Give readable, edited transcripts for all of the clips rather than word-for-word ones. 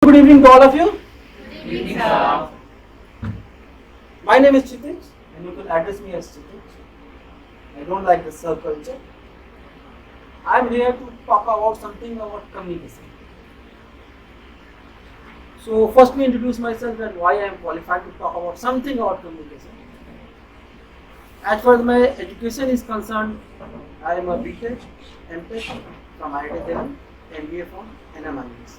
Good evening to all of you. Good evening, sir. My name is Chitiz and you can address me as Chitiz. I don't like the sir culture. I am here to talk about something about communication. So first me introduce myself and why I am qualified to talk about something about communication. As far as my education is concerned, I am a BTech, MTech from IIT Delhi, MBA from NMIS.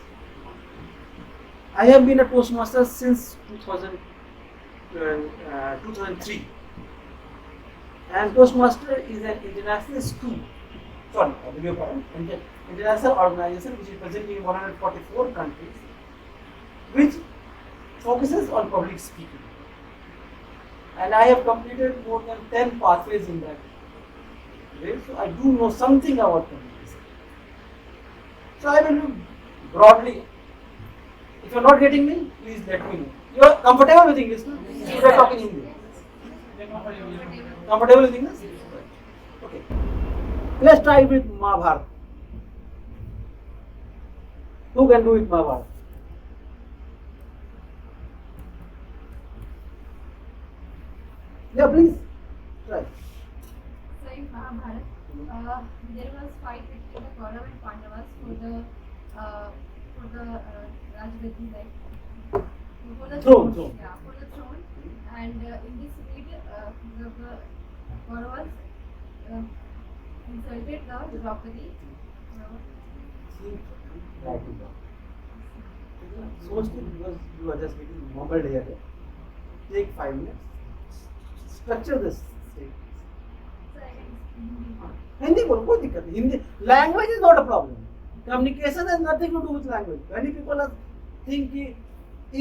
I have been a Toastmaster since 2003, and Toastmaster is an international school, sorry, I beg your pardon, international organization which is present in 144 countries, which focuses on public speaking. And I have completed more than 10 pathways in that way, so I do know something about communication. So I will broadly. If you are not getting me, please let me know. You are comfortable with English, no? Should I talk in Hindi? Comfortable with English? Okay. Let's try with Mahabharata. Who can do it Mahabharata? Yeah, please. Try. So in Mahabharata, there was fight between the Kaurava and Pandavas for the Rajgati, like for the Throne. Yeah, for the throne. And in this fight, the Kauravas insulted the Draupadi. So still because you are just getting mumbled here. Take 5 minutes. Structure this statement. So I can Hindi. Hindi बोलो कोई दिक्कत नहीं Hindi language is not a problem communication has nothing to do with language many people think कि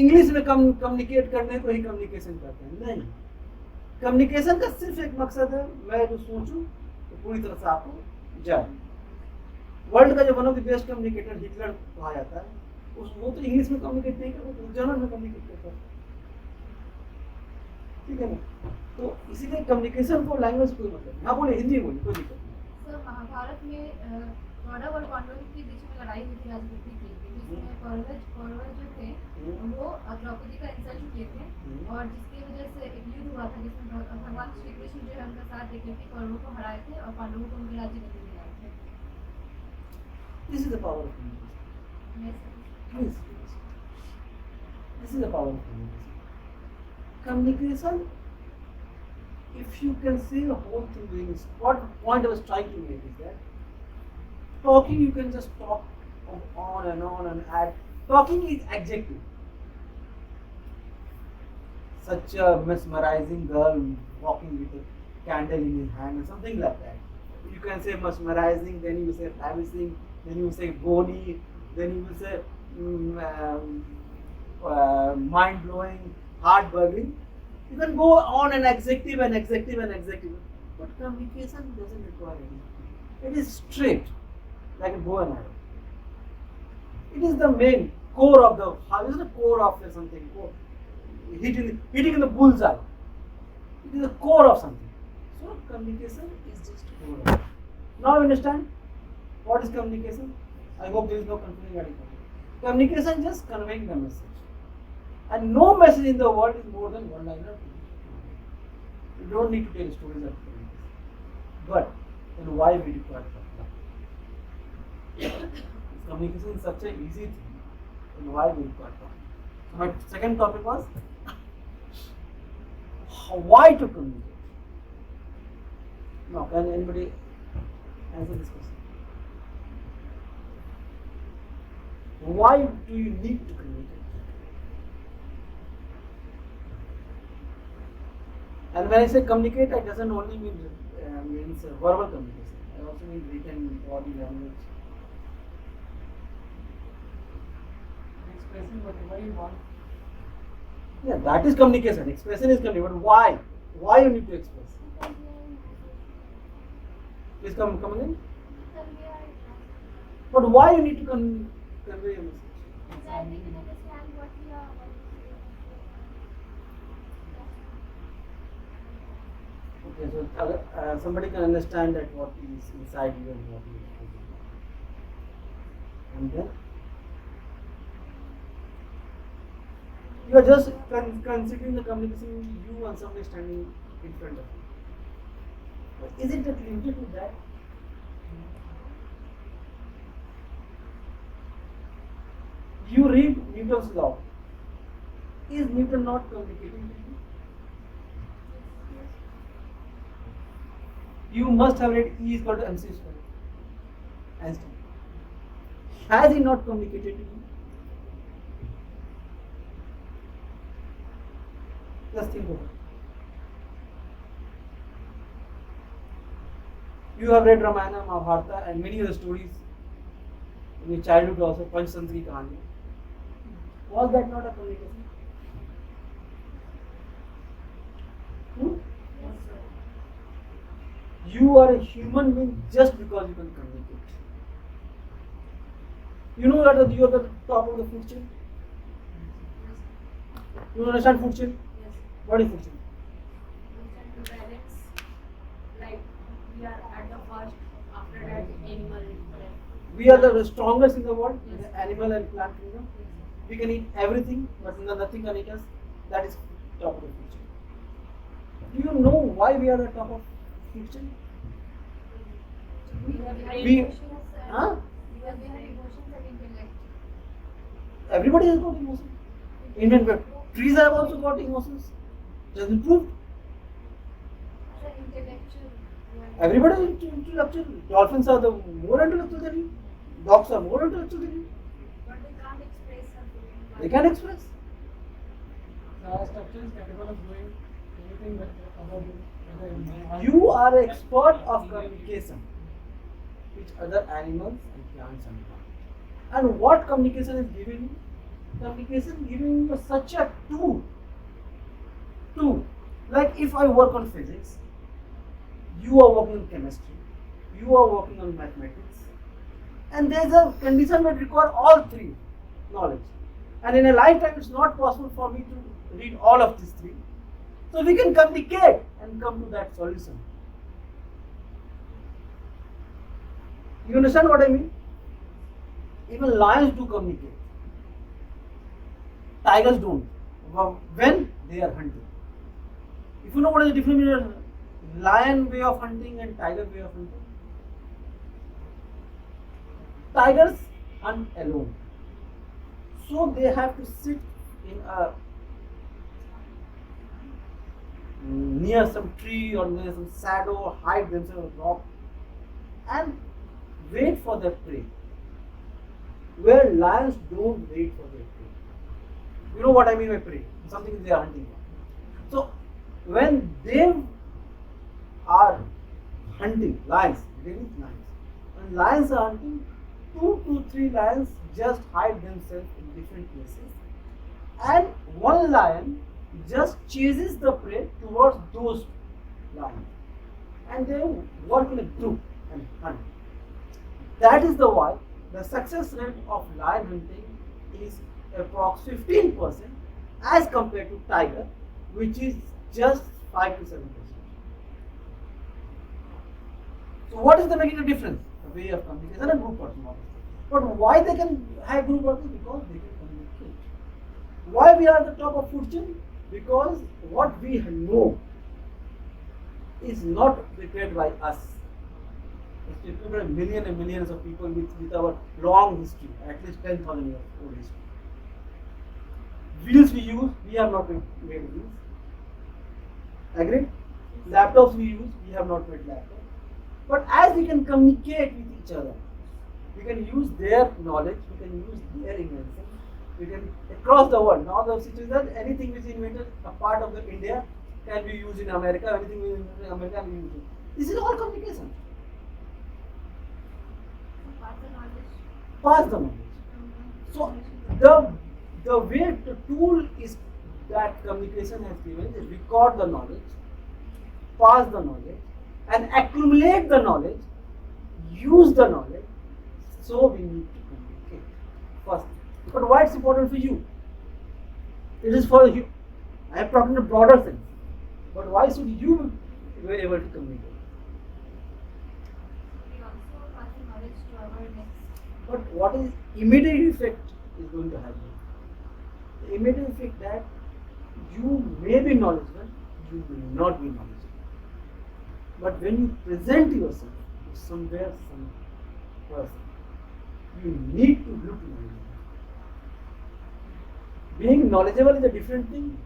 English में communicate करने को ही communication करते हैं नहीं कम्युनिकेशन का सिर्फ एक मकसद है मैं जो सोचूं तो पूरी तरह से आपको जाए वर्ल्ड का जो one of the best communicator Hitler कहा जाता है वो तो इंग्लिश में कम्युनिकेट नहीं करता वो जर्मन में कम्युनिकेट करता है ठीक है ना तो इसीलिए कम्युनिकेशन को लैंग्वेज कोई मतलब नहीं हाँ बोले हिंदी बोली कोई दिक्कत नहीं सर महाभारत में कौरव और पांडवों के बीच में लड़ाई हुई थी राजनीति की जिसमें कौरव जो थे वो द्रौपदी का इंसल्ट किए थे और जिसकी वजह से एक युद्ध हुआ था जिसमें भगवान श्री कृष्ण जो है उनका साथ देकर के कौरवों को हराए थे और पांडवों को उनके राज्य में दिलाए थे This is the power of communication. Yes, sir. Please. This is the power of communication. Communication, if you can say the whole thing in English, what point I was trying to make is that talking you can just talk on and add. Talking is adjective. Such a mesmerizing girl walking with a candle in his hand or something like that. You can say mesmerizing, then you say ravishing, then you say bony, then you will say mind-blowing, heart-burning. You can go on an adjective and adjective and adjective. But communication doesn't require anything. It is straight, like a bow and arrow. It is the main core of the, how is the core of something? Core. Hitting in the bullseye. It is the core of something. So communication is just core of it. Now you understand what is communication? I hope there is no confusion regarding communication. Communication is just conveying the message. And no message in the world is more than one liner. You don't need to tell stories of communication. But then why we require talking? Communication is such an easy thing. Then why we require talking? So my second topic was why to communicate. Now, can anybody answer this question? Why do you need to communicate? And when I say communicate, it doesn't only means verbal communication. I also mean written body language. Expressing whatever you want. Yeah, that is communication. Expression is communication. But why? Why you need to express? Please come again. But why you need to convey a message? Okay, so somebody can understand that what is inside you and what is. And then You are just considering the communication you and somebody standing in front of you. But isn't it limited to that? You read Newton's law. Is Newton not communicating with you? You must have read E is equal to MC square. Einstein. Has he not communicated to you? Just think about it. You have read Ramayana, Mahabharata, and many other stories in your childhood also, Panchtantra Kahani. Was that not a communication? Hmm? Yes, sir. You are a human being just because you can communicate. You know that you are the top of the food chain? You understand food chain? Yes. What is food chain? We tend to balance, like we are at the first, after that animal, then We are the strongest in the world, in Yes. the animal and plant kingdom. We can eat everything, but nothing can eat us. That is top of the food chain. Do you know why we are the top of food chain? we have We- emotions and Huh? because we have emotions and intellect. Everybody has got emotions. Indian trees have also got emotions. Doesn't prove. As an intellectual, we are- Everybody is intellectual. Dolphins are the more intellectual than you. Dogs are more intellectual than you. but they can't express something. They can express. Our structure is capable of doing anything that about it. You are an expert of communication, which other animals and plants are not. And what communication is giving you? Communication giving you such a tool. Like if I work on physics, you are working on chemistry, you are working on mathematics, and there's a condition that require all three knowledge. And in a lifetime, it's not possible for me to read all of these three. So we can communicate and come to that solution. You understand what I mean? Even lions do communicate. Tigers don't. When they are hunting. If you know what is the difference between a lion way of hunting and tiger way of hunting. Tigers hunt alone. So they have to sit in a near some tree or near some shadow or hide themselves in a rock and wait for their prey. Where lions don't wait for their prey. You know what I mean by prey? Something they are hunting for. So when they are hunting, lions, really lions. When lions are hunting, 2 to 3 lions just hide themselves in different places. And one lion just chases the prey towards those lions. And they work in a group and hunt. That is the why the success rate of lion hunting is approx 15% as compared to tiger, which is just 5 to 7%. So what is the making a difference? The way of communication and group work. But why they can have group work? Because they can communicate. Why we are at the top of food chain? Because what we know is not prepared by us. It's prepared by millions and millions of people with our long history, at least 10,000 years old history. Wheels we use, we have not made wheels. Agree? Laptops we use, we have not made laptops. But as we can communicate with each other, we can use their knowledge, we can use their invention, we can across the world. Now the situation is that anything which is invented a part of the India can be used in America, anything which is invented in America can be used. This is all communication. Pass the knowledge. Pass the knowledge. So the way the tool is that communication has given is record the knowledge, pass the knowledge, and accumulate the knowledge, use the knowledge. So we need to communicate first. But why it's important for you? It is for you. I am talking in a broader sense. But why should you be able to communicate? We also pass the knowledge to our next. But what is immediate effect is going to happen? immediate effect that you may be knowledgeable, you will not be knowledgeable. But when you present yourself to somewhere, some person, you need to look knowledgeable. Being knowledgeable is a different thing.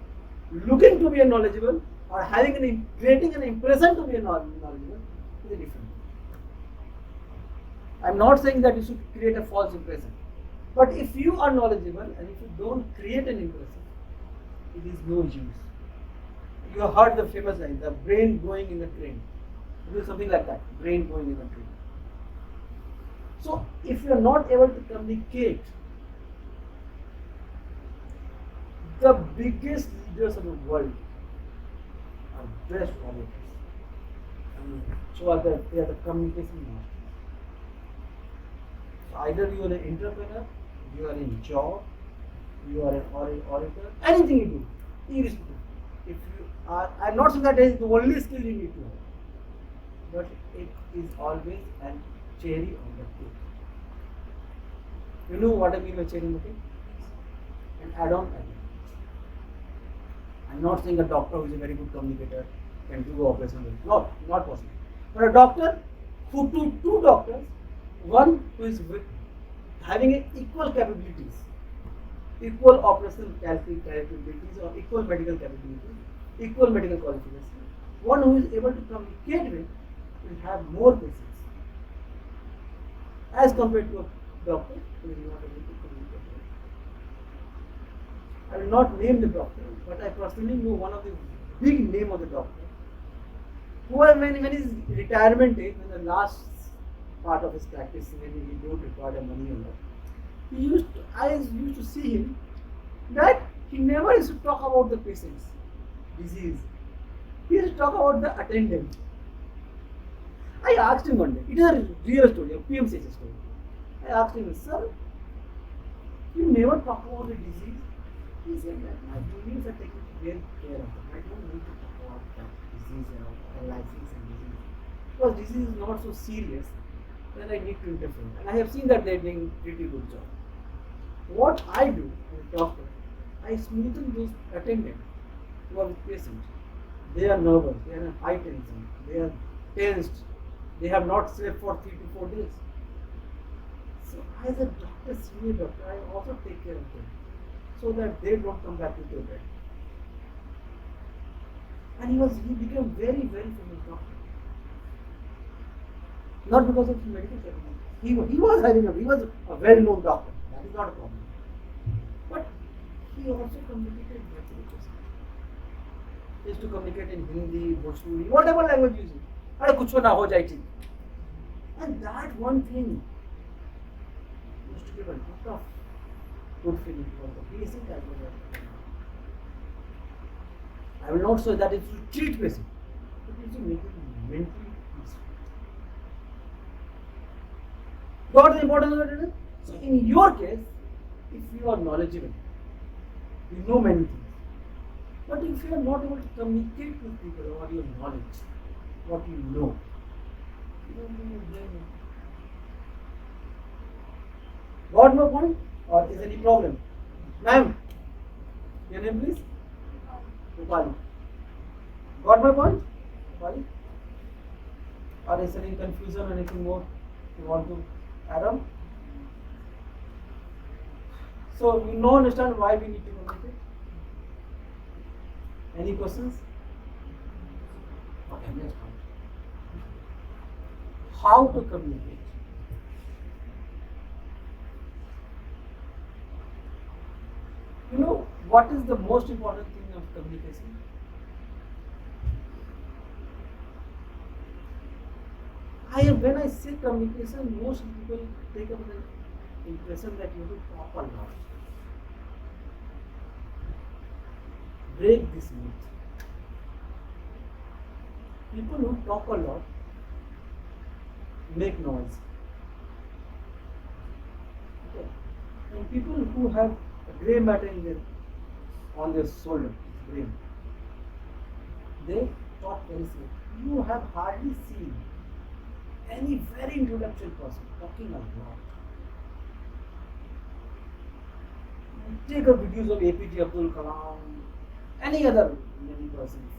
Looking to be a knowledgeable or creating an impression to be a knowledgeable is a different thing. I'm not saying that you should create a false impression. But if you are knowledgeable and if you don't create an impression, it is no use. You have heard the famous line, the brain going in the train. It is something like that, brain going in the train. So if you are not able to communicate, the biggest leaders of the world are best orators. So they are the communication masters. So either you are an entrepreneur, you are in job, you are an orator, anything you do, irrespective. If you are, I'm not saying that is the only skill you need to have, but it is always a cherry on the cake. You know what I mean by cherry on the cake? An add-on. I'm not saying a doctor who is a very good communicator can do operation. Not possible. But a doctor who two doctors, one who is having equal capabilities, equal operational capabilities or equal medical capabilities, equal medical qualifications. One who is able to communicate with will have more patients as compared to a doctor who is not able to communicate with. I will not name the doctor, but I personally know one of the big name of the doctor who, when his retirement age, when the last part of his practice, when he don't require money or not, I used to see him that he never used to talk about the patient's disease. He used to talk about the attendant. I asked him one day, it is a real story, a PMCH story. I asked him, sir, you never talk about the disease? He said that my juniors are taking great care of it. I don't need to talk about that disease and paralysis and disease. Because disease is not so serious, then I need to interfere. And I have seen that they are doing a pretty good job. What I do as a doctor, I smoothen those attendants who are with patients. They are nervous, they are in high tension, they are tensed, they have not slept for 3 to 4 days. So as a doctor, senior doctor, I also take care of them so that they don't come back to their bed. And he became very, very famous doctor. Not because of his medical capability. He was a well-known doctor. That is not a problem. But he also communicated with patients. He used to communicate in Hindi, Bhojpuri, whatever language you use. And that one thing used to give a lot of good feeling for the patient as well as. I will not say that it is to treat patient, but it is to make it mentally peaceful. Got the importance of it? So in your case, if you are knowledgeable, you know many things. But if you are not able to communicate with people about your knowledge, what you know, you don't know your brain. Got my point? Or is any problem? Ma'am, your name please? Rupali. Got my point? Rupali? Or is there any confusion or anything more you want to add on? So you now understand why we need to communicate? Any questions? Okay, next point. How to communicate? You know what is the most important thing of communication? When I say communication, most people take up the impression that you have to talk a lot. Break this myth. People who talk a lot make noise. Okay. And people who have a grey matter on their shoulder, brain, they talk very slow. You have hardly seen any very intellectual person talking a lot. Take a videos of APJ Abdul Kalam, any other many persons.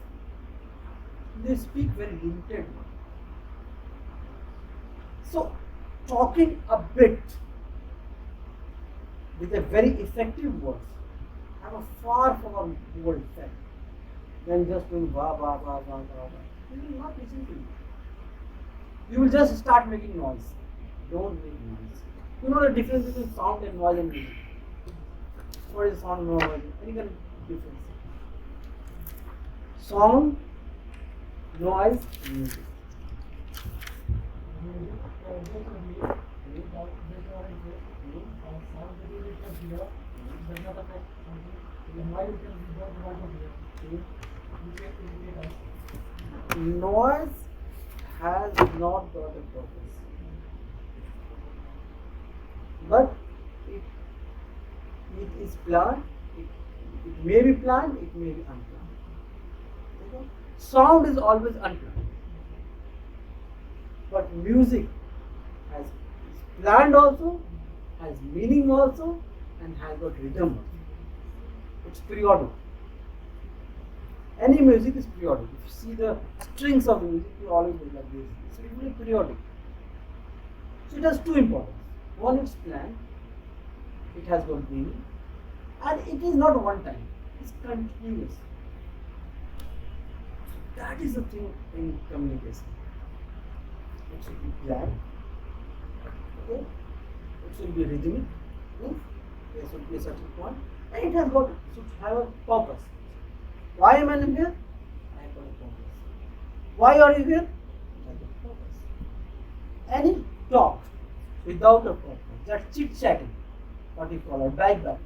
They speak very limited. So, talking a bit with a very effective words have a far more effect than just doing wah wah wah wah wah. You will not listen to you. You will just start making noise. Don't make noise. You know the difference between sound and noise and music. What is sound and noise? Any kind of difference? Sound, noise, music. Noise has not got a purpose, but it is planned. It may be planned. It may be unplanned. Okay? Sound is always unplanned, but music is planned also, has meaning also, and has got rhythm also. It's periodic. Any music is periodic. If you see the strings of music, you always look like this. So it will be periodic. So it has two importance. One, it's planned. It has got meaning, and it is not one time. It's continuous. So that is the thing in communication. It should be planned. Okay. It should be rhythmic. There should be a certain point, and it has got should have a purpose. Why am I here? I have got a purpose. Why are you here? I have got a purpose. Any talk without a purpose, that chit chatting, what you call it, backbiting,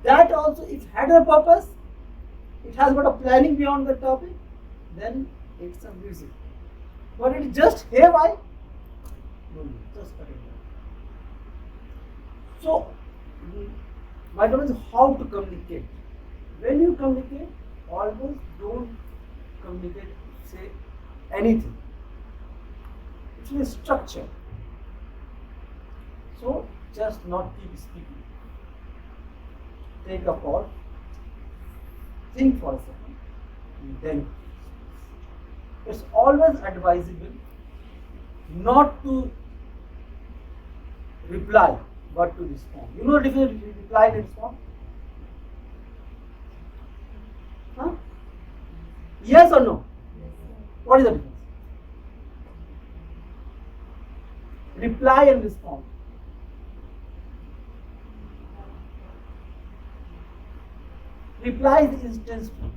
that also, if it had a purpose, it has got a planning beyond the topic, then it's a music. But it is just hey why? No, just cut it down. So, my term is how to communicate. When you communicate, always don't communicate, say anything. It's a structure. So, just not keep speaking. Take a pause, think for a second, and then it's always advisable not to reply but to respond. You know the difference between reply and respond? Huh? Yes or no? What is the difference? Reply and respond. Reply is instantly.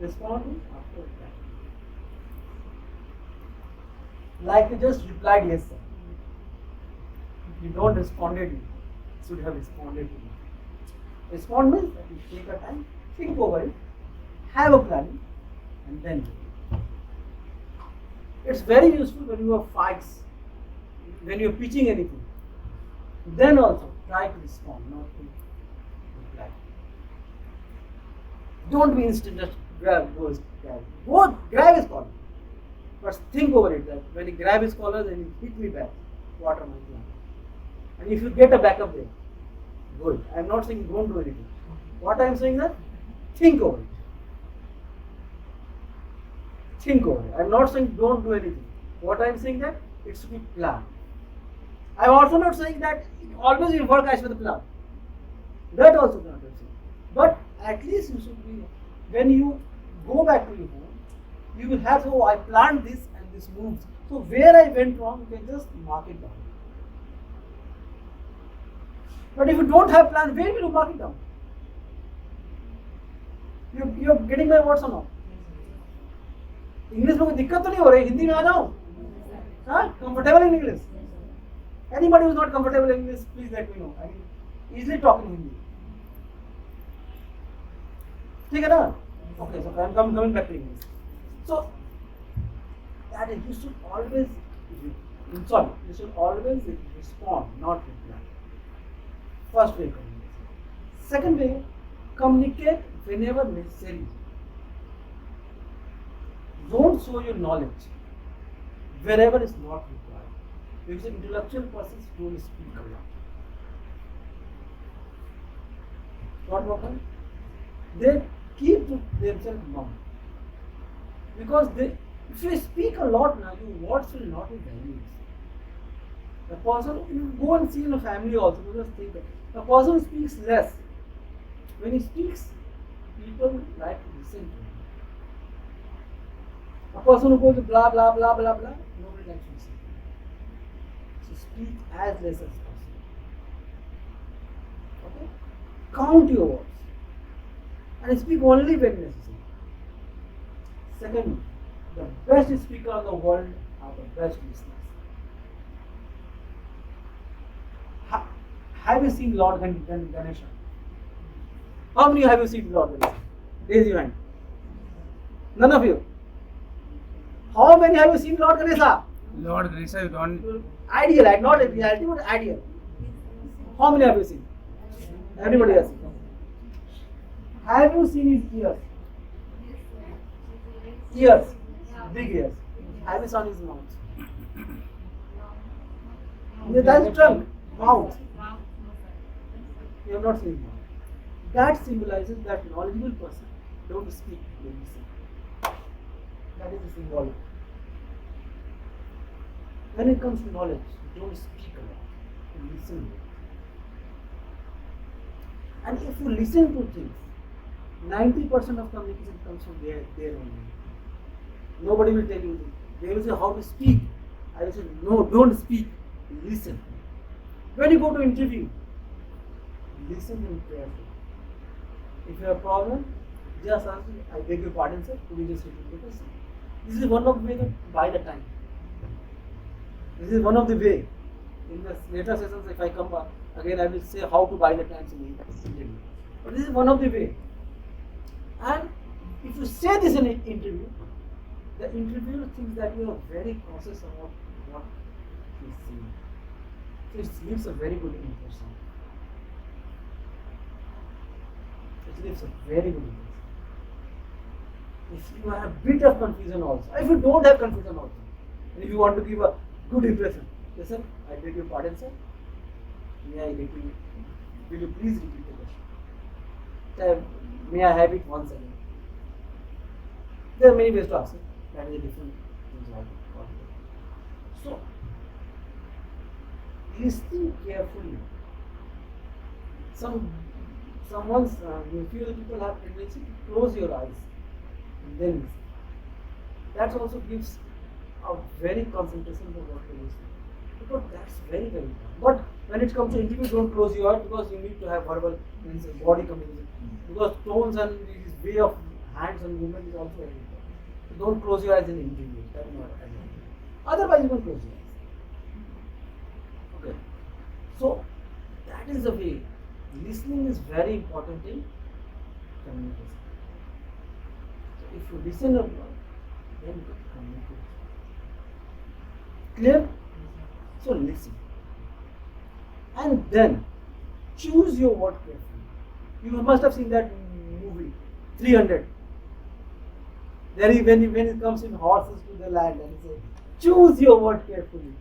Respond is after reply. Like you just replied yes sir. If you don't responded, you should have responded. Respond means that you take a time, think over it, have a plan, and then do it. It's very useful when you have fights, when you are pitching anything. Then also try to respond, not to reply. Don't be instant, just grab, go, grab. Both grab is called. But think over it that when you grab his collar, then you hit me back. What am I doing? And if you get a backup there, good. I am not saying don't do anything. What I am saying that think over it. Think over it. I am not saying don't do anything. What I am saying that it should be planned. I am also not saying that it always will work as per the plan. That also not saying. But at least you should be, when you go back to your home, you will have, oh, I planned this and this moves. So where I went wrong, you can just mark it down. But if you don't have plan, where will you mark it down? You are getting my words or not? English में कोई दिक्कत तो नहीं हो रही, हिंदी में आ जाओ. हाँ, comfortable in English. Anybody who is not comfortable in English, please let me know. I can easily talk in Hindi. ठीक है ना? Okay, so I am coming back to English. So that is, you should always respond, not reply. First way, communication. Second way, communicate whenever necessary. Don't show your knowledge wherever is not required. Because intellectual persons don't speak a lot. What happened? They keep to themselves mum. Because if you speak a lot now, your words will not be valued. The person, you go and see in a family also, you just think that the person who speaks less, when he speaks, people like to listen to him. A person who goes blah blah blah blah blah, nobody likes to listen. So speak as less as possible. Okay? Count your words. And speak only when necessary. Second, the best speaker in the world are the best listeners. Have you seen Lord Ganesha? How many have you seen Lord Ganesha? Raise your hand. None of you. How many have you seen Lord Ganesha? Lord Ganesha, you don't. Ideal, not a reality, but ideal. How many have you seen? Everybody has seen. Have you seen his ears? Ears. Big ears. Have you seen his mouth? That's the trunk. Mouth. You have not seen his mouth. That symbolizes that knowledgeable person don't speak, they listen. That is the symbolic. When it comes to knowledge, don't speak a lot. You listen more. And if you listen to things, 90% of communication comes from there only. Nobody will tell you this. They will say how to speak. I will say no, don't speak. Listen. When you go to interview, listen and carefully. If you have a problem, just ask me, I beg your pardon, sir, could you just repeat the question? This is one of the ways to buy the time. This is one of the way. In the later sessions, if I come back, again I will say how to buy the time in the interview. But this is one of the way. And if you say this in an interview, the interviewer thinks that you are very cautious about what he is saying. So it leaves a very good impression. It leaves a very good impression. If you have a bit of confusion also, if you don't have confusion also, and if you want to give a good impression, listen, I beg your pardon, sir. May I repeat? Will you please repeat the question? Sir, may I have it once again? There are many ways to ask it. That is a different thing. So, listening carefully. A few people have tendency to close your eyes and then listen. That also gives a very concentration to what you listen. Because that's very, very important. But when it comes to interview, don't close your eyes because you need to have verbal, means body communication. Because tones and this way of hands and movement is also very important. So don't close your eyes in interview. That is not advisable. Otherwise, you can close your eyes. Okay. So that is the way. Listening is very important in communication. So if you listen a lot, then you can communicate. Clear? So listen. And then choose your word carefully. You must have seen that movie, 300. There is when it comes in horses to the land and say, choose your word carefully.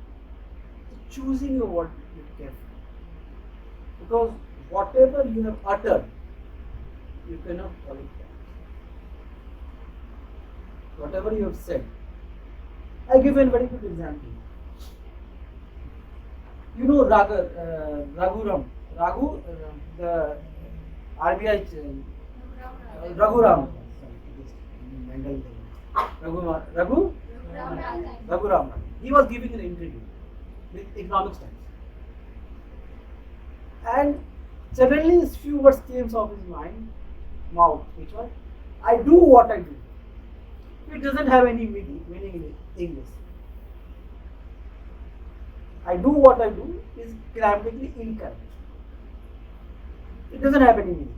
So choosing your word carefully. Because whatever you have uttered, you cannot call it back. Whatever you have said. I give you a very good example. You know Raghuram, the RBI, Raghuram, Raghuram. He was giving an interview with Economics Times. And suddenly his few words came off his mouth, which was, I do what I do. It doesn't have any meaning in English. I do what I do is grammatically incorrect. It doesn't have any meaning.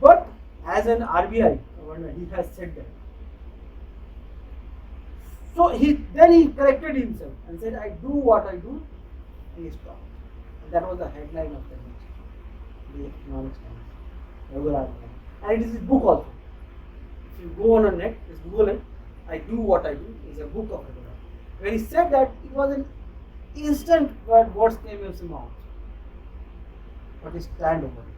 But as an RBI governor, he has said that. So then he corrected himself and said, I do what I do, and he stopped. And that was the headline of the Economics Times. And it is his book also. If you go on a net, just Google it, I do what I do, is a book of it. When he said that, it was an instant word words came in his mouth. But he stand over it.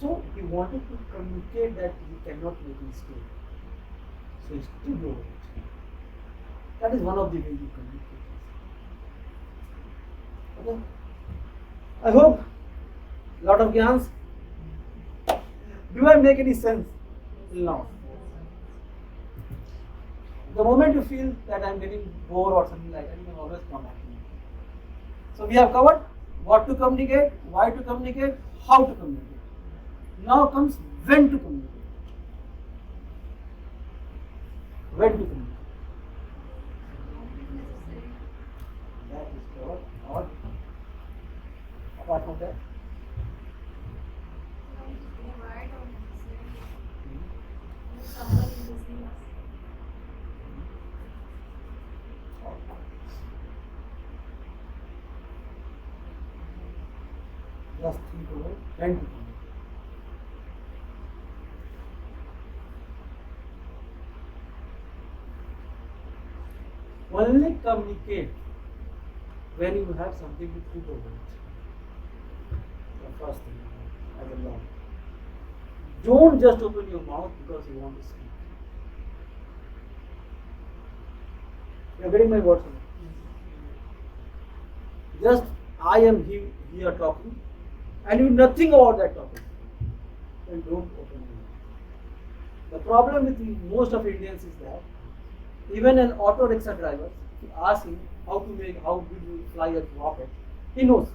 So he wanted to communicate that he cannot make mistake. So he stood over it. That is one of the ways you communicate. Okay. I hope lot of gyans. Do I make any sense? No. The moment you feel that I am getting bored or something like that, you can always come back to me. So we have covered what to communicate, why to communicate, how to communicate. Now comes when to communicate. When to communicate. That is covered. Or apart from that. Why don't necessarily someone is listening us? Just think over when to communicate. Only communicate when you have something to put over it. The first thing as a law. Don't just open your mouth because you want to speak. You are getting my words? Just I am here talking and you know nothing about that topic. Then don't open your mouth. The problem with most of Indians is that even an auto rickshaw driver, if you ask him how do you fly a rocket, he knows.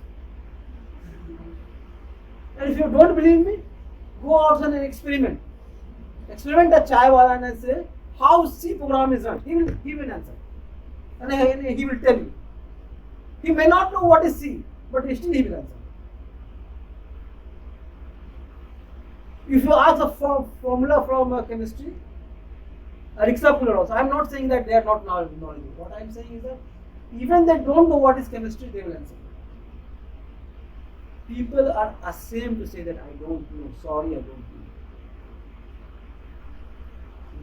And if you don't believe me, go outside and experiment. Experiment a chai wala and say how C program is run. He will answer. And he will tell you. He may not know what is C, but still he will answer. If you ask a formula from chemistry, a rickshaw puller also, I am not saying that they are not knowledgeable. What I am saying is that even they don't know what is chemistry, they will answer. People are ashamed to say that I don't know. Sorry, I don't know.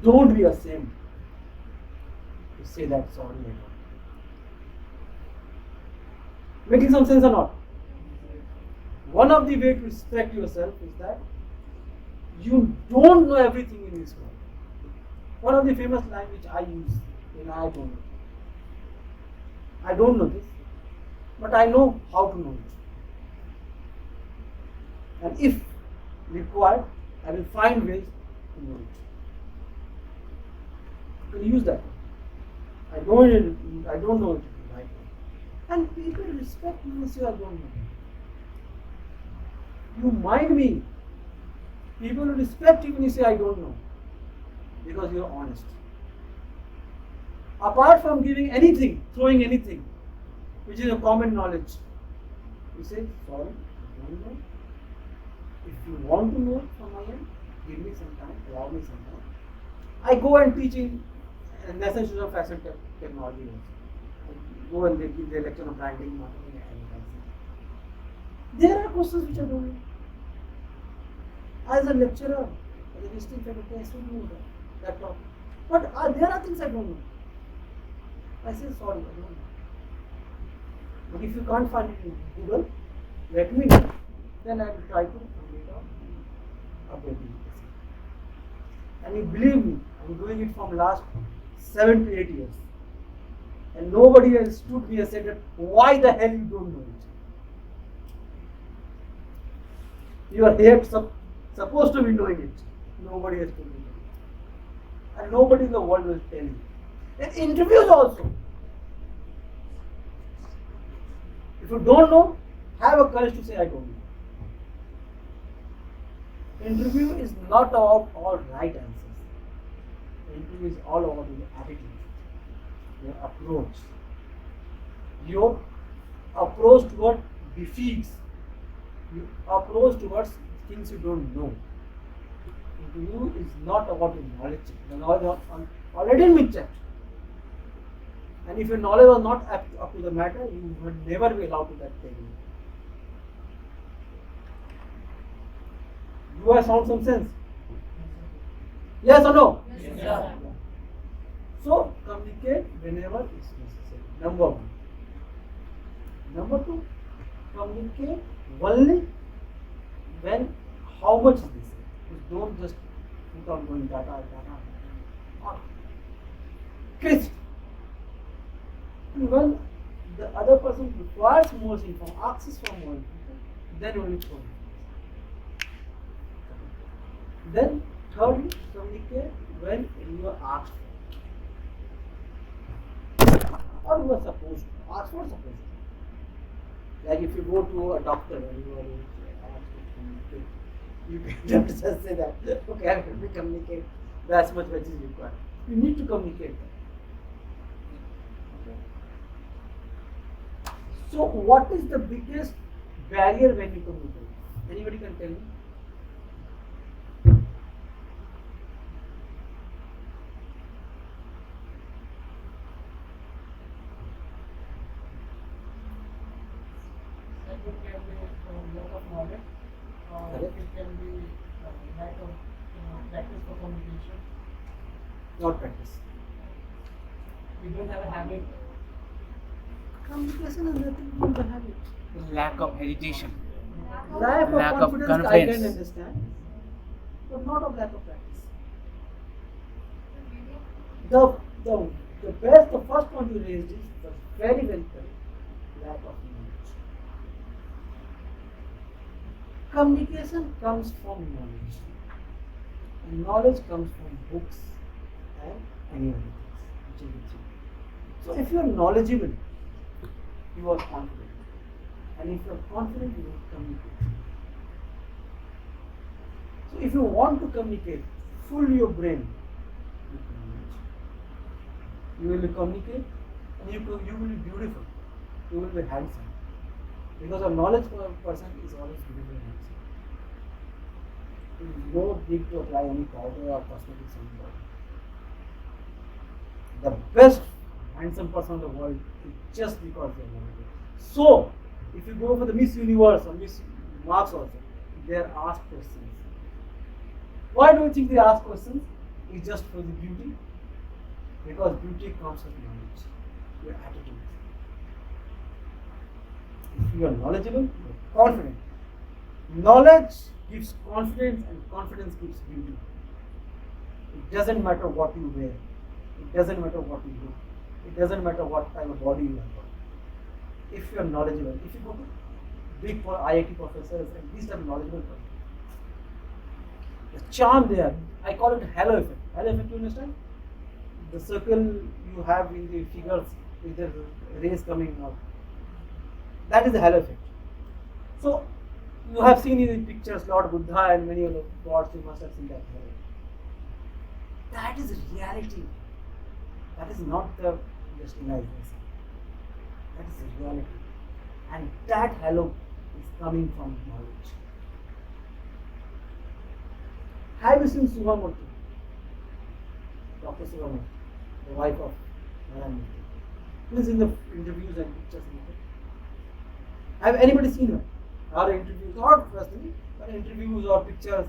Don't be ashamed to say that sorry, I don't know. Making some sense or not? One of the ways to respect yourself is that you don't know everything in this world. One of the famous lines which I use in I don't know. I don't know this, but I know how to know it. And if required, I will find ways to know it. You can use that. I don't know it right now. And people respect you when you say I don't know. You mind me. People will respect you when you say I don't know. Because you are honest. Apart from giving anything, throwing anything, which is a common knowledge, you say, sorry, I don't know. If you want to know from my end, give me some time, allow me some time. I go and teach in National of Fashion Technology also. I go and they give their lecture on branding, marketing, and advertising. There are questions which I don't know. As a lecturer, as a visiting faculty, I should know that topic. But there are things I don't know. I say sorry, I don't know. But if you can't find it in Google, let me know. Then I will try to update you. And you believe me, I'm doing it from last 7 to 8 years. And nobody has stood me and said that why the hell you don't know it. You are here supposed to be knowing it. Nobody has told me that. And nobody in the world will tell you. In interviews also. If you don't know, have a courage to say I don't know. Interview is not about all right answers. Interview is all about your attitude, your approach. Your approach toward defeats. Your approach towards things you don't know. Interview is not about your knowledge. The knowledge already in mid-check. And if your knowledge was not up to the matter, you would never be allowed to that table. Do I sound some sense? Yes or no? Yes, sir. So communicate whenever it's necessary. Number one. Number two, communicate only when how how much is this? Just don't just put on going data. Or crisp. And when the other person requires more information, asks for more information, then only throw it. Then thirdly, communicate when you are asked for. Or you are supposed to. Ask for supposed to. Like if you go to a doctor and you are asked to communicate, you can just say that, okay, I will communicate as much as is required. You need to communicate that. Okay. So what is the biggest barrier when you communicate? Anybody can tell me? Like it can be lack of knowledge, or Correct. it can be lack of practice for communication. Not practice. We don't have a habit. Communication is nothing to do with the habit. Lack of hesitation. Lack Lack of of confidence I can confidence. understand, but not of lack of practice. So The the first point you raised is the very correct. Lack of knowledge. Communication comes from knowledge, and knowledge comes from books and any other things which you will see. So if you are knowledgeable, you are confident, and if you are confident, you will communicate. So if you want to communicate, fill your brain with knowledge. You will communicate, and you will be beautiful. You will be handsome, because a knowledge person is always beautiful and handsome. You don't need to apply any powder or cosmetics on your body. The best handsome person in the world is just because they are knowledgeable. So, if you go for the Miss Universe or Miss Marks also, they are asked questions. Why do you think they ask questions? It's just for the beauty. Because beauty comes with knowledge, your attitude. If you are knowledgeable, you are confident. Knowledge gives confidence, and confidence gives beauty. It doesn't matter what you wear. It doesn't matter what you do. It doesn't matter what type of body you have got. If you are knowledgeable, if you go to big IIT professors and these are knowledgeable people, the charm there, I call it halo effect. Halo effect, you understand? The circle you have in the figures with the rays coming out. That is the halo effect. So, you have seen in the pictures Lord Buddha and many other gods, you must have seen that halo. That is reality. That is not the just imagination. That is the reality. And that halo is coming from knowledge. Have you seen Subhamurti? Dr. Subhamurti, the wife of Narayan Murthy. Please in the interviews and pictures. Have anybody seen her? Or interviews, not personally, but interviews or pictures.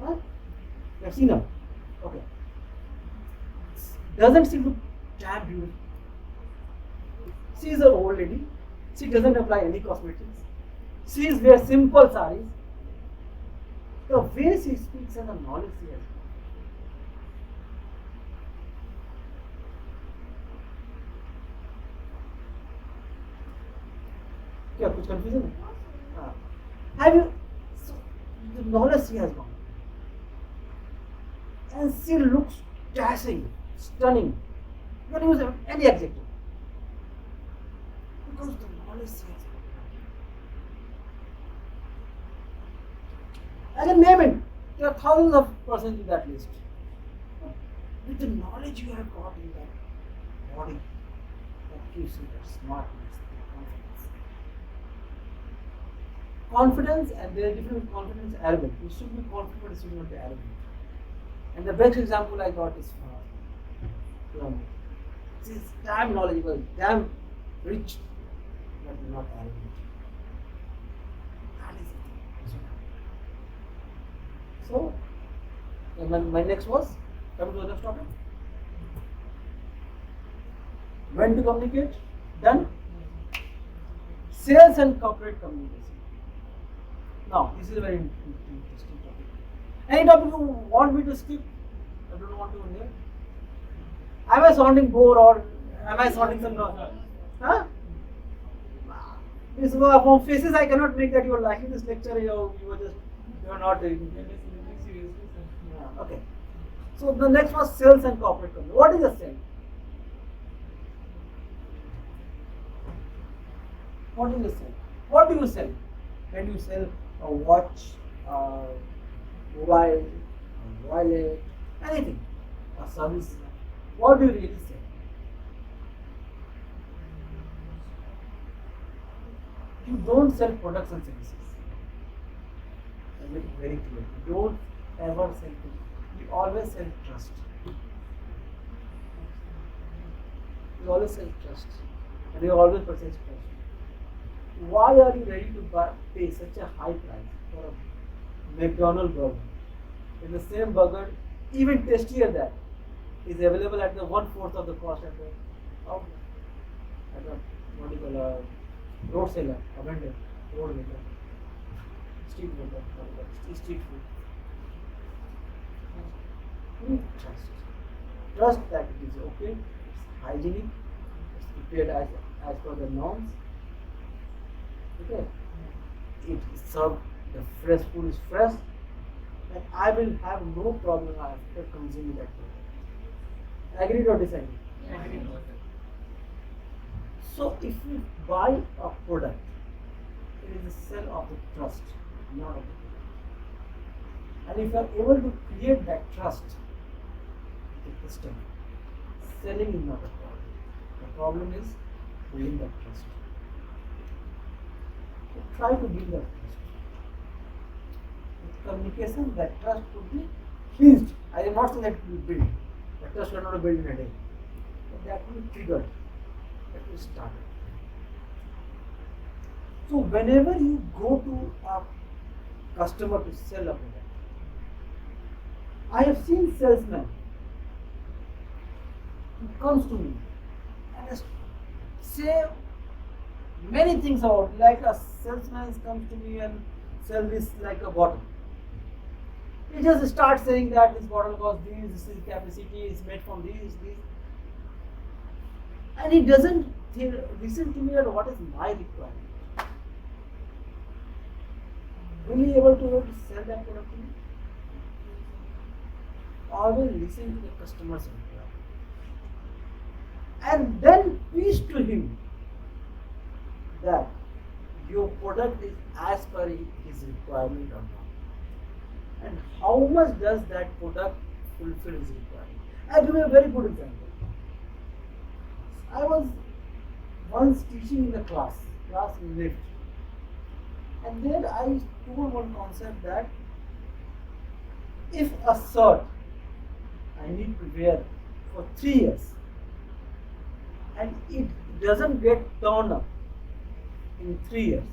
Huh? You have seen her? Okay. Doesn't she look damn beautiful? She is an old lady. She doesn't apply any cosmetics. She is wear simple saris. The way she speaks and the knowledge she has. क्या कुछ confusion है? Have you? So, the knowledge she has gone, and she looks dashing, stunning. You can use any adjective because the knowledge she has gone. I can name it. There are thousands of persons in that list. But with the knowledge you have got in that body, that gives you that smartness, that confidence. Confidence, and there are different confidence, arrogant. You should be confident, but you should not be arrogant. And the best example I got is from she is damn knowledgeable, damn rich, but not arrogant. That is it. So, my next was, come to the next topic. When to communicate? Done. Sales and corporate communication. Now, this is a very interesting topic. Any topic you want me to skip? I don't want to hear. Am I sounding bored or am I sounding some noise? Huh? This, from faces I cannot make that you are liking this lecture. You are not doing it. Yeah, okay. So the next was sales and corporate company. What is a sale? What is a sale? What do you sell? When you sell a watch, a mobile, a wallet, anything, a service, what do you really sell? You don't sell products and services. I make it very clear. You don't ever sell things. You always sell trust. You always sell trust. And you always purchase trust. Why are you ready to pay such a high price for a McDonald's burger? In the same burger, even tastier that, is available at the 1/4 of the cost at the outlet. At the what do you call a road seller, a vendor, road vendor, street vendor, street food. You need trust. Trust that it is okay, it's hygienic, it's prepared as per the norms. Okay, it is served, the fresh food is fresh, and I will have no problem after consuming that product. Agreed or disagreed? Yeah. So if you buy a product, it is a sale of the trust, not of the product. And if you are able to create that trust with the customer, selling is not a problem. The problem is building that trust. So try to build that trust. With communication, that trust could be hinged. I am not saying that it will be built. That trust will not be built in a day. But that will be triggered. That will start. So whenever you go to a customer to sell a product, I have seen salesmen who comes to me and say many things about, like a salesman comes to me and sell this like a bottle. He just starts saying that this bottle costs this is capacity, is made from this. And he doesn't listen to me at what is my requirement. Will he able to sell that product to me? Or will listen to the customer's requirement? And then preach to him that your product is as per his requirement or not. And how much does that product fulfill his requirement? I'll give you a very good example. I was once teaching in the class lift, and there I told one concept that if a shirt I need to wear for 3 years and it doesn't get torn up in 3 years,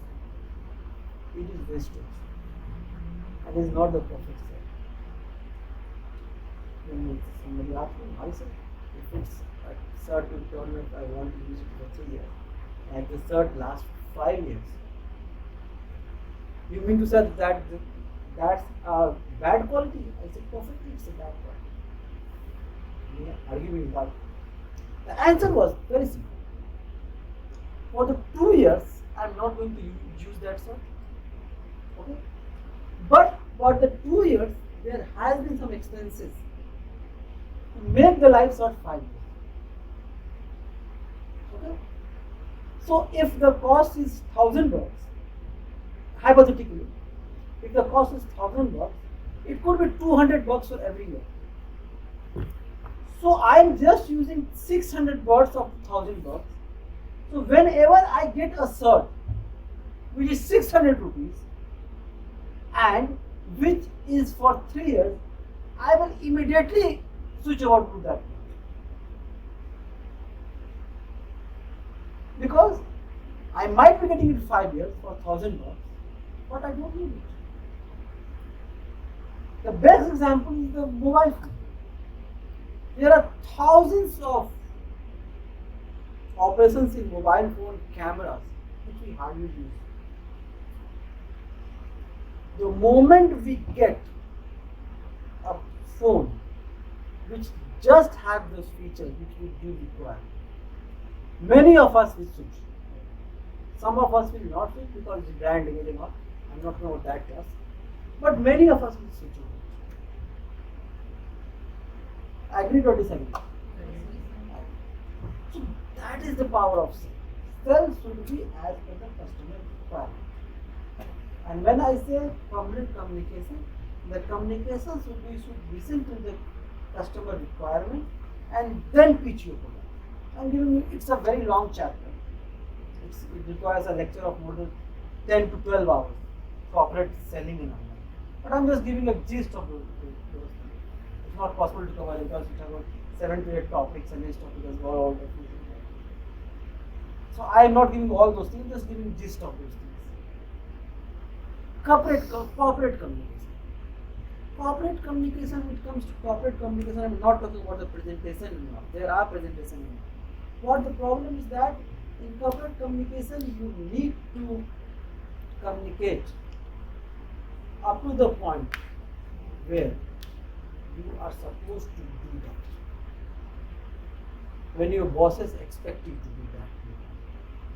it is wastage. And is not the perfect shirt. When somebody asks me, I said, if it's a shirt will turn up, I want to use it for 3 years, and the shirt lasts 5 years. You mean to say that that's a bad quality? I said, perfectly, it's a bad quality. Yeah, arguing about it. The answer was very simple. For the 2 years, I'm not going to use that shirt. Okay? But for the 2 years, there has been some expenses to make the life shirt 5 years. Okay? So if the cost is $1,000, hypothetically, if the cost is $1,000, it could be $200 for every year. So I am just using $600 of $1,000. So whenever I get a shirt which is 600 rupees and which is for 3 years, I will immediately switch over to that. Because I might be getting it 5 years for $1,000, but I don't need it. The best example is the mobile phone. There are thousands of operations in mobile phone cameras which we hardly use. The moment we get a phone which just have those features which we do require, many of us will switch. Some of us will not switch because the brand imaging or I'm not going to that class. But many of us will switch over. Agree or disagree? So that is the power of sales. Sales should be as per the customer requirement. And when I say complete communication, the communication should listen to the customer requirement and then pitch your product. I'm giving you, it's a very long chapter. It requires a lecture of more than 10 to 12 hours, corporate selling in online. But I'm just giving a gist of those things. It's not possible to cover it because we have got 7 to 8 topics and each topic has got all definitions. So I'm not giving all those things, just giving gist of those things. Corporate communication. Corporate communication, when it comes to corporate communication, I'm not talking about the presentation now. There are presentations. What the problem is that in corporate communication, you need to communicate up to the point where you are supposed to do that. When your bosses expect you to do that,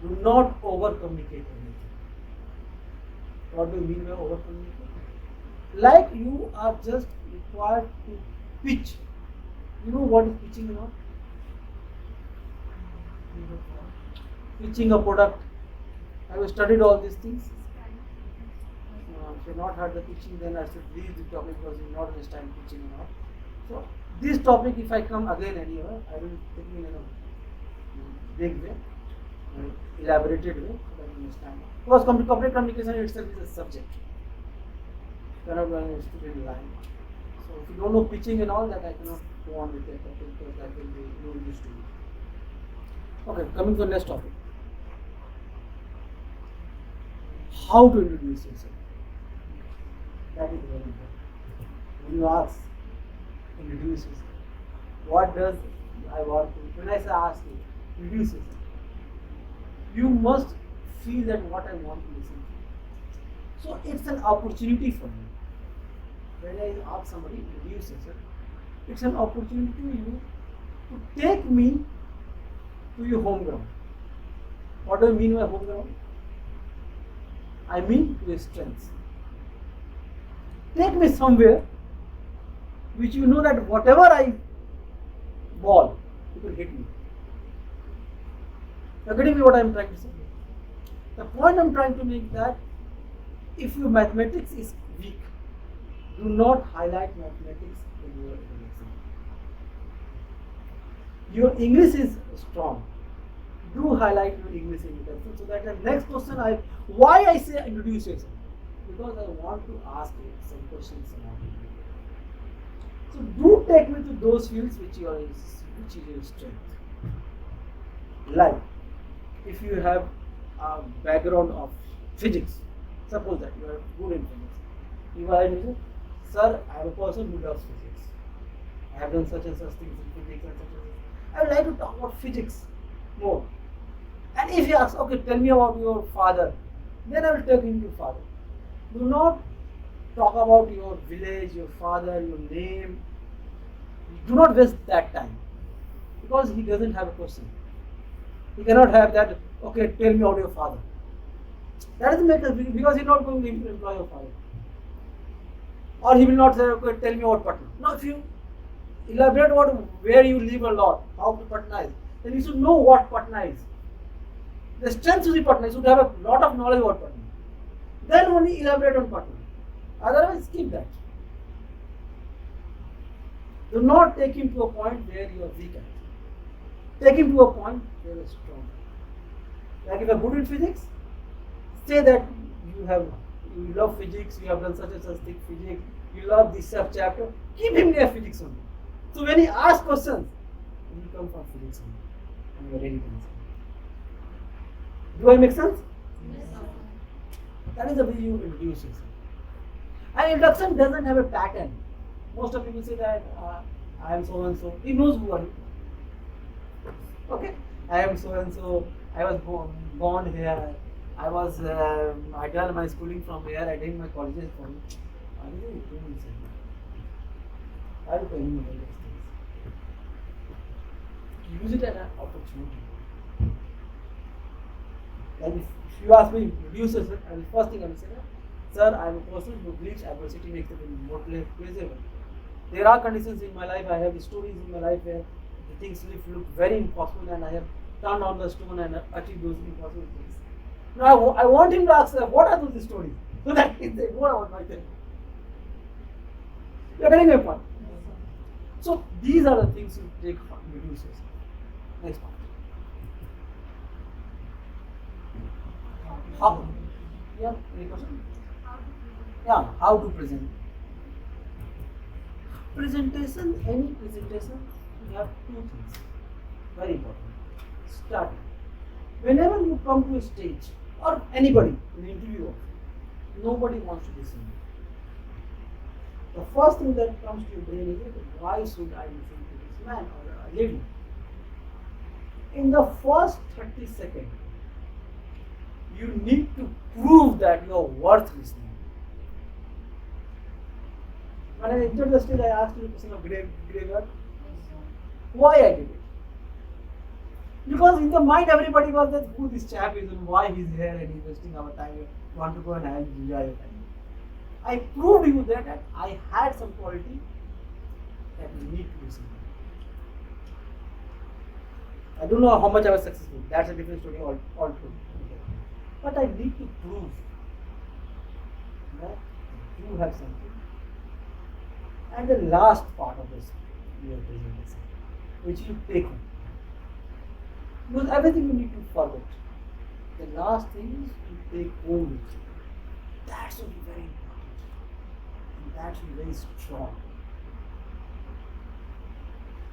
do not over communicate anything. What do you mean by over communicate? Like you are just required to pitch. You know what is pitching now? Pitching a product. Have you studied all these things? If you have not heard the pitching, then I should leave the topic because you will not understand pitching enough. So this topic, if I come again anywhere, I will take it in a big way, elaborated way, so that you understand. Because corporate communication itself is a subject. You cannot learn a student line. So if you don't know pitching and all that, I cannot go on with that topic because that will be no use to you. Okay, coming to the next topic. How to introduce yourself. That is very important. When you ask, introduce yourself. What does I want to? When I say ask you, introduce yourself. You must feel that what I want to listen to. So it's an opportunity for me. When I ask somebody, introduce yourself, it's an opportunity to you to take me to your home ground. What do I mean by home ground? I mean to your strengths. Take me somewhere which you know that whatever I ball, you will hit me. You're getting me what I'm trying to say? The point I'm trying to make that if your mathematics is weak, do not highlight mathematics in your exam. Your English is strong. Do highlight your English in your exam so that the next question why I say introduce yourself? Because I want to ask you some questions about it. So do take me to those fields which is your strength. Like if you have a background of physics, suppose that you are good in physics. You are saying, sir, I am a person who loves physics. I have done such and such things in physics and such and such. I would like to talk about physics more. And if he asks, okay, tell me about your father, then I will take him to your father. Do not talk about your village, your father, your name. Do not waste that time because he doesn't have a question. He cannot have that, okay, tell me about your father. That doesn't make sense because he's not going to employ your father. Or he will not say, okay, tell me about Patna. No, if you elaborate about where you live a lot, how Patna is, then you should know what Patna is. The strength of the Patna, you should have a lot of knowledge about Patna. Then only elaborate on Patna. Otherwise, skip that. Do not take him to a point where you are weak at. Take him to a point where you are strong. Like if you are good in physics, say that you love physics, you have done such and such thing physics, you love this chapter, keep him near physics only. So when he asks questions, he will come from physics only. And you are ready to answer. Do I make sense? Yes, sir. That is the way you introduce yourself. And introduction doesn't have a pattern. Most of people say that I am so and so. He knows who are you. Okay? I am so and so. I was born here. I done my schooling from here. I did my colleges from. I didn't do this. I don't know any of those things. Use it as an opportunity. Like if you ask me, producers, and first thing I will say, sir, I am a person who believes adversity makes the more pleasurable. There are conditions in my life. I have stories in my life where the things look very impossible, and I have turned on the stone and achieved those impossible things. Now I want him to ask, what are those stories? So that he say, what about myself? You are getting my point. So these are the things you take from producers. Next part. How? Yeah, any question? Yeah, how to present? Presentation, any presentation, you have two things. Very important. Starting. Whenever you come to a stage, or anybody in an interview, nobody wants to listen. The first thing that comes to your brain is, why should I listen to this man or a lady? In the first 30 seconds, you need to prove that you are worth listening. When I entered the stage, I asked you a question of graveyard. Why I did it? Because in the mind, everybody was that who this chap is and why he's here and he's wasting our time. We want to go and enjoy your time. I proved you that I had some quality that you need to listen. I don't know how much I was successful. That's a different story altogether. But I need to prove that you have something. And the last part of this your presentation, which you take home. Because everything you need to forget. The last thing is you take home with you. That should be very important. And that should be very strong.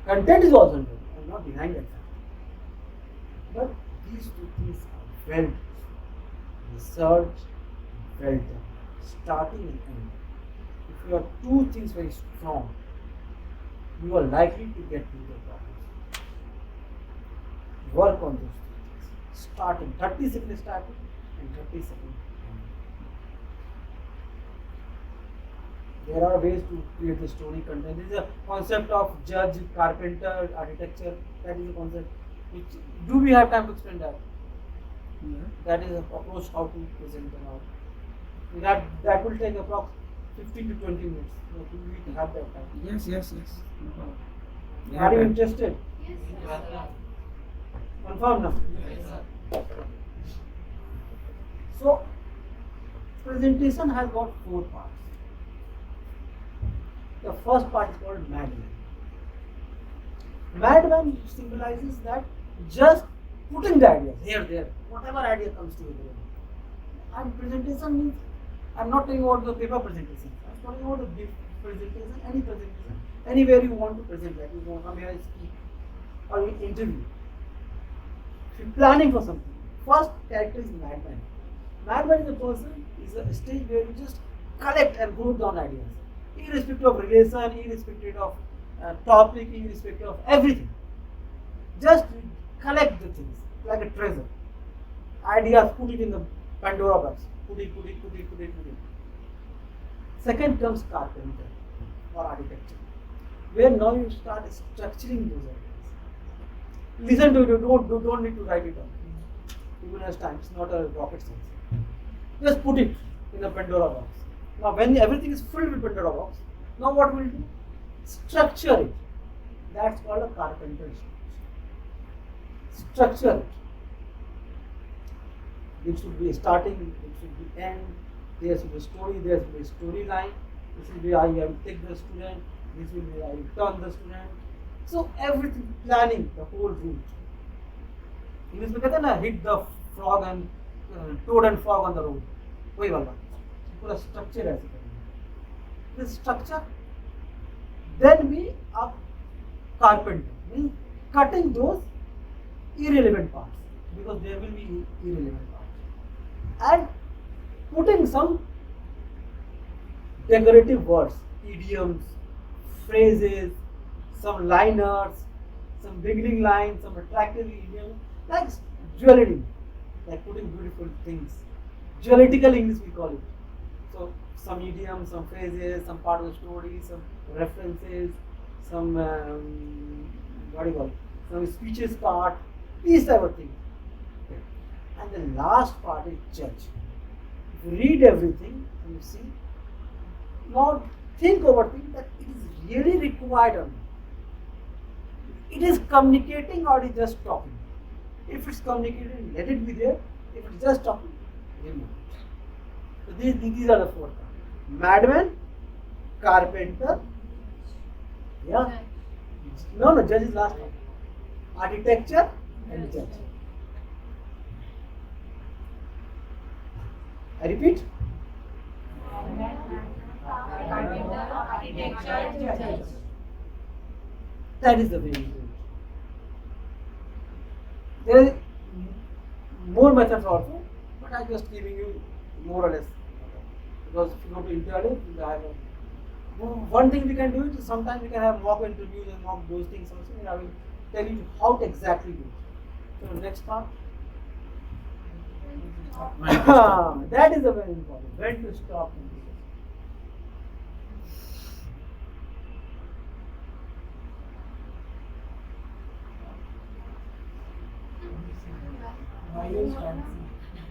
Content is also important. I'm not denying that fact. But these two things are well done. Research, well done. Starting and ending. If you have two things very strong, you are likely to get to the problems. Work on those things. Starting, 30 seconds starting and 30 seconds ending. There are ways to create the story content. There is a concept of judge, carpenter, architecture. That is a concept. Do we have time to explain that? Yeah. That is an approach how to present an art. That will take approximately 15 to 20 minutes. So do we have that time? Yes. No problem. Are you interested? Yes, sir. Confirm now. So, presentation has got 4 parts. The first part is called Madman. Madman symbolizes that just putting the idea here, there, whatever idea comes to your brain. And presentation means, I'm not talking about the paper presentation. I'm talking about the big presentation, any presentation, anywhere you want to present, like you want to come here and speak or you interview. If you're planning for something, first character is madman. Madman is a person, is a stage where you just collect and group down ideas, irrespective of relation, irrespective of topic, irrespective of everything. Just collect the things like a treasure. Ideas, put it in the Pandora box. Put it. Second comes carpenter or architecture, where now you start structuring those ideas. Listen to it, you don't need to write it down. Even as time, it's not a rocket science. Just put it in a Pandora box. Now when everything is filled with Pandora box, now what will do? Structure it. That's called a carpenter. Structure it. It should be starting, it should be end. There should be a story, there should be a storyline. This will be how you have to take the student. This will be how you turn the student. So everything, planning the whole route. English में कहते हैं ना, hit the frog and toad and frog on the road. वही वाला. पूरा structure ऐसे करेंगे. This structure, then we are carpenter, means cutting those irrelevant parts, because there will be irrelevant parts, and putting some decorative words, idioms, phrases, some liners, some beginning lines, some attractive idioms, like jewelry. like putting beautiful things. Geolitical English we call it. So some idioms, some phrases, some part of the story, some references, some what do you call it? Some speeches part, these type of things. Okay. And the last part is judge. If you read everything and you see, now think over things that it is really required or not. It is communicating or it is just talking. If it's communicating, let it be there. If it's just talking, remove it. So these are the four parts. Madman, carpenter, yeah. No, judge is last one. Architecture and judge. I repeat. That is the way you do it. There is more methods also, but I'm just giving you more or less. Because if you go to interview, you have one thing we can do is sometimes we can have mock interviews and mock those things also, and I will tell you how to exactly do it. So next part. That is a very important. When to stop.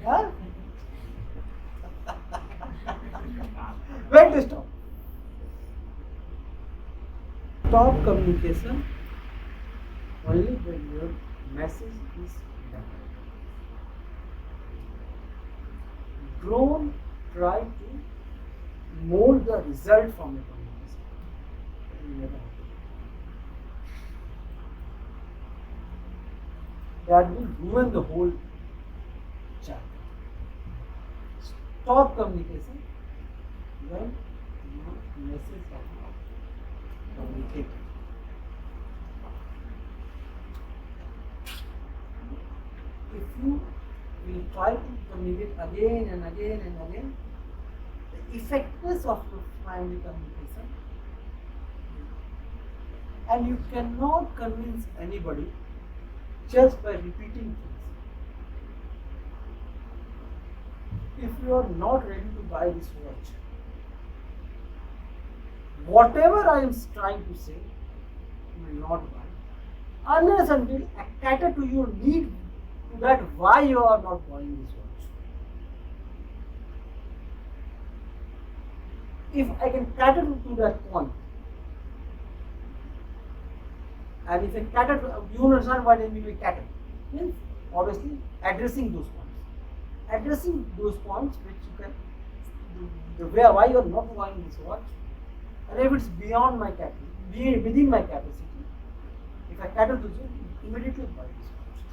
Huh? When to stop? Stop communication only when your message is done. Don't try to mold the result from your communication. It will never happen. That will ruin the whole chapter. Stop communication when your message is not communicated. If you will try to communicate again and again and again, the effectiveness of your primary communication, and you cannot convince anybody just by repeating things. If you are not ready to buy this watch, whatever I am trying to say, you will not buy unless until I cater to your need, to that why you are not buying this watch. If I can cater to that point, and if I cater to, you understand what I mean by cater? Means obviously addressing those points. Addressing those points which you can, the way why you are not buying this watch, and if it's beyond my capacity, within my capacity, if I cater to you, immediately buy this watch.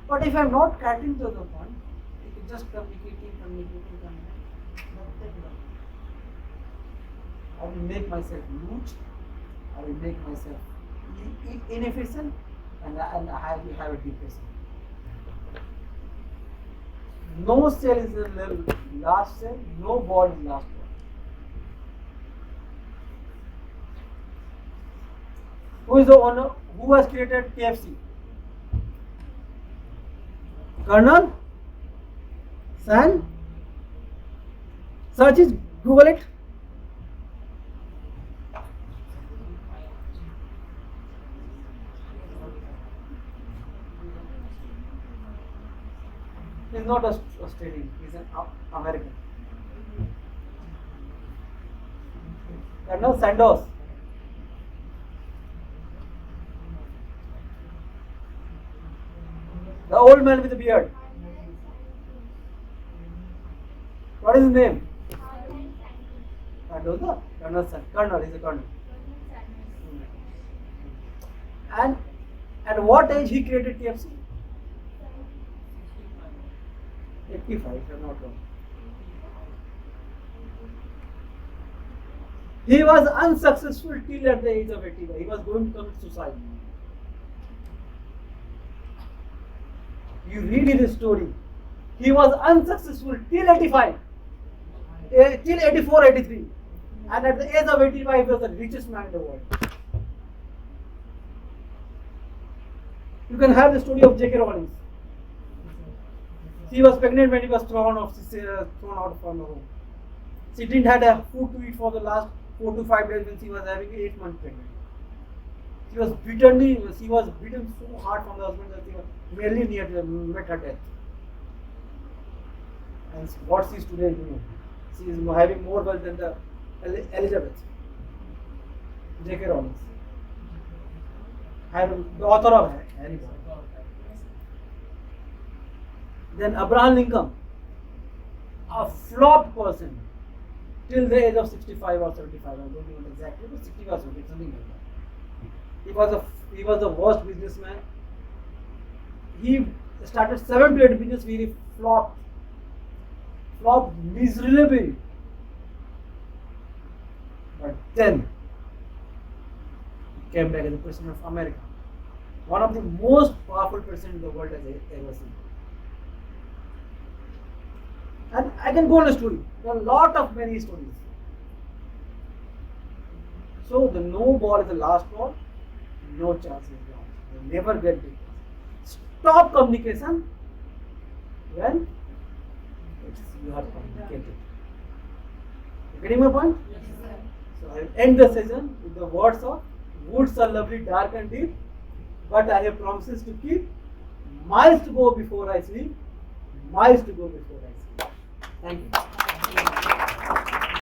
But if I am not catering to the point, if it's just communicating, I will make myself huge, I will make myself inefficient, and I will have a depression. No cell is the last cell, no ball is last ball. Who is the owner? Who has created KFC? Colonel? San? Search it, Google it. He is not Australian, he is an American. Colonel Sanders. The old man with the beard. What is his name? Sanders. Colonel is a colonel. And at what age he created KFC? 85, if I'm not wrong. He was unsuccessful till at the age of 85. He was going to commit suicide. You read his story. He was unsuccessful till 85, till 84, 83. And at the age of 85, he was the richest man in the world. You can have the story of J.K. Rowling. She was pregnant when he was thrown out from the home. She didn't have food to eat for the last 4 to 5 days when she was having 8 months pregnant. She was beaten so hard from the husband that she was merely met her death. And what she is today doing? She is having more wealth than the Elizabeth. J.K. Rowling. The author of Harry Potter. Then Abraham Lincoln, a flopped person till the age of 65 or 75. I don't know exactly, but 60 or something like that. He was the worst businessman. He started 7 to 8 business where he flopped miserably. But then he came back as the president of America, one of the most powerful presidents the world has ever seen. And I can go on a story. There are a lot of many stories. So the no ball is the last ball. No chance is lost. They never get it. Stop communication when you have communicated. You getting my point? Yes, sir. So I will end the session with the words of woods are lovely, dark and deep, but I have promises to keep. Miles to go before I sleep. Miles to go before I sleep. Thank you.